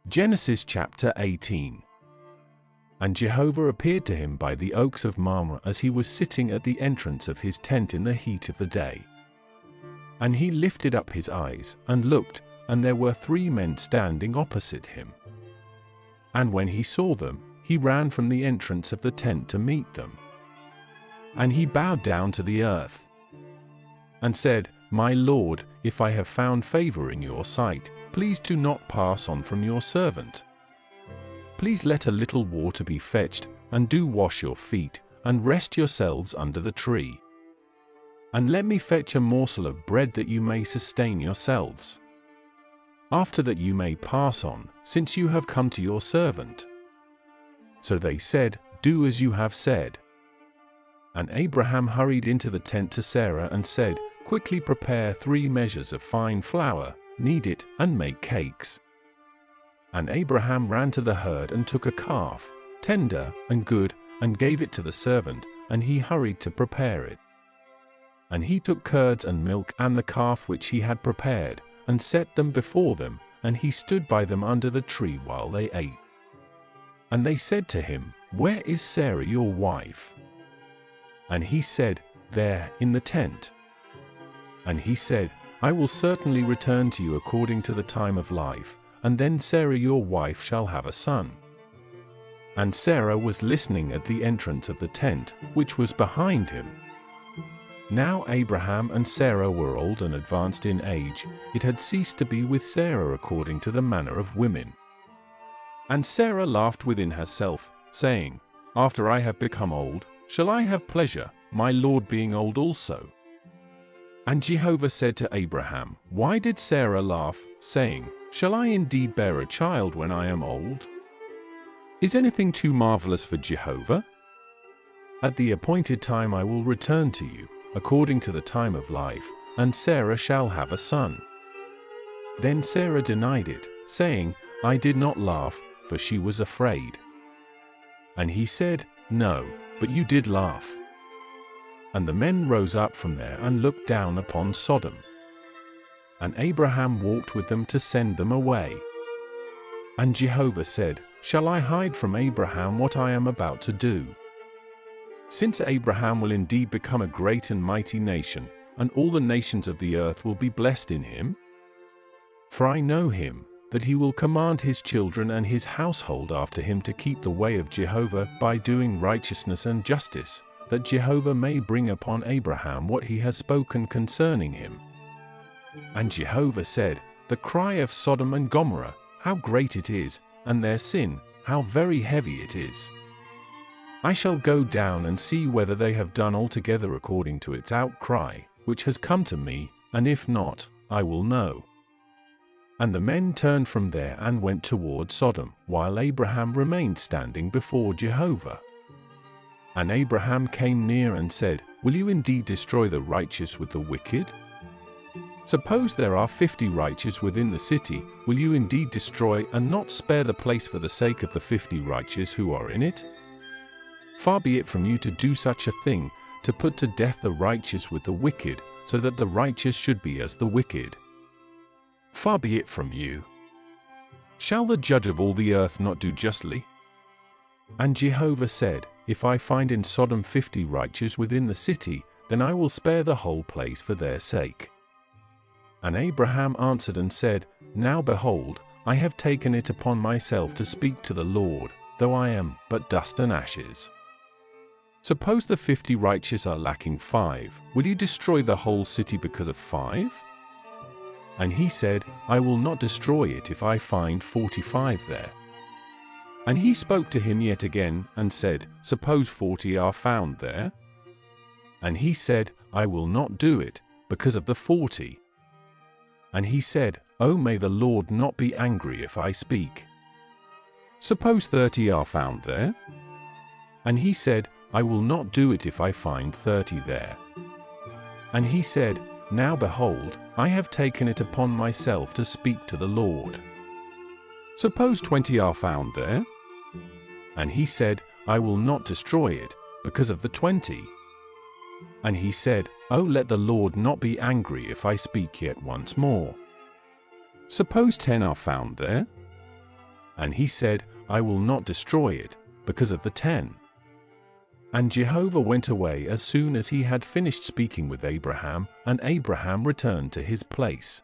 Genesis chapter 18. And Jehovah appeared to him by the oaks of Mamre as he was sitting at the entrance of his tent in the heat of the day. And he lifted up his eyes, and looked, and there were 3 men standing opposite him. And when he saw them, he ran from the entrance of the tent to meet them. And he bowed down to the earth, and said, My Lord, if I have found favor in your sight, please do not pass on from your servant. Please let a little water be fetched, and do wash your feet, and rest yourselves under the tree. And let me fetch a morsel of bread that you may sustain yourselves. After that you may pass on, since you have come to your servant. So they said, Do as you have said. And Abraham hurried into the tent to Sarah and said, Quickly prepare 3 measures of fine flour, knead it, and make cakes. And Abraham ran to the herd and took a calf, tender and good, and gave it to the servant, and he hurried to prepare it. And he took curds and milk and the calf which he had prepared, and set them before them, and he stood by them under the tree while they ate. And they said to him, Where is Sarah your wife? And he said, There, in the tent. And he said, I will certainly return to you according to the time of life, and then Sarah your wife shall have a son. And Sarah was listening at the entrance of the tent, which was behind him. Now Abraham and Sarah were old and advanced in age. It had ceased to be with Sarah according to the manner of women. And Sarah laughed within herself, saying, After I have become old, shall I have pleasure, my Lord being old also? And Jehovah said to Abraham, Why did Sarah laugh, saying, Shall I indeed bear a child when I am old? Is anything too marvelous for Jehovah? At the appointed time I will return to you, according to the time of life, and Sarah shall have a son. Then Sarah denied it, saying, I did not laugh, for she was afraid. And he said, No, but you did laugh. And the men rose up from there and looked down upon Sodom. And Abraham walked with them to send them away. And Jehovah said, Shall I hide from Abraham what I am about to do? Since Abraham will indeed become a great and mighty nation, and all the nations of the earth will be blessed in him. For I know him, that he will command his children and his household after him to keep the way of Jehovah by doing righteousness and justice, that Jehovah may bring upon Abraham what he has spoken concerning him. And Jehovah said, The cry of Sodom and Gomorrah, how great it is, and their sin, how very heavy it is. I shall go down and see whether they have done altogether according to its outcry, which has come to me, and if not, I will know. And the men turned from there and went toward Sodom, while Abraham remained standing before Jehovah. And Abraham came near and said, Will you indeed destroy the righteous with the wicked? Suppose there are 50 righteous within the city, will you indeed destroy and not spare the place for the sake of the 50 righteous who are in it? Far be it from you to do such a thing, to put to death the righteous with the wicked, so that the righteous should be as the wicked. Far be it from you. Shall the judge of all the earth not do justly? And Jehovah said, If I find in Sodom 50 righteous within the city, then I will spare the whole place for their sake. And Abraham answered and said, Now behold, I have taken it upon myself to speak to the Lord, though I am but dust and ashes. Suppose the 50 righteous are lacking 5, will you destroy the whole city because of 5? And he said, I will not destroy it if I find 45 there. And he spoke to him yet again, and said, Suppose 40 are found there? And he said, I will not do it, because of the 40. And he said, Oh, may the Lord not be angry if I speak. Suppose 30 are found there? And he said, I will not do it if I find 30 there. And he said, Now behold, I have taken it upon myself to speak to the Lord. Suppose 20 are found there? And he said, I will not destroy it, because of the 20. And he said, Oh, let the Lord not be angry if I speak yet once more. Suppose 10 are found there? And he said, I will not destroy it, because of the 10. And Jehovah went away as soon as he had finished speaking with Abraham, and Abraham returned to his place.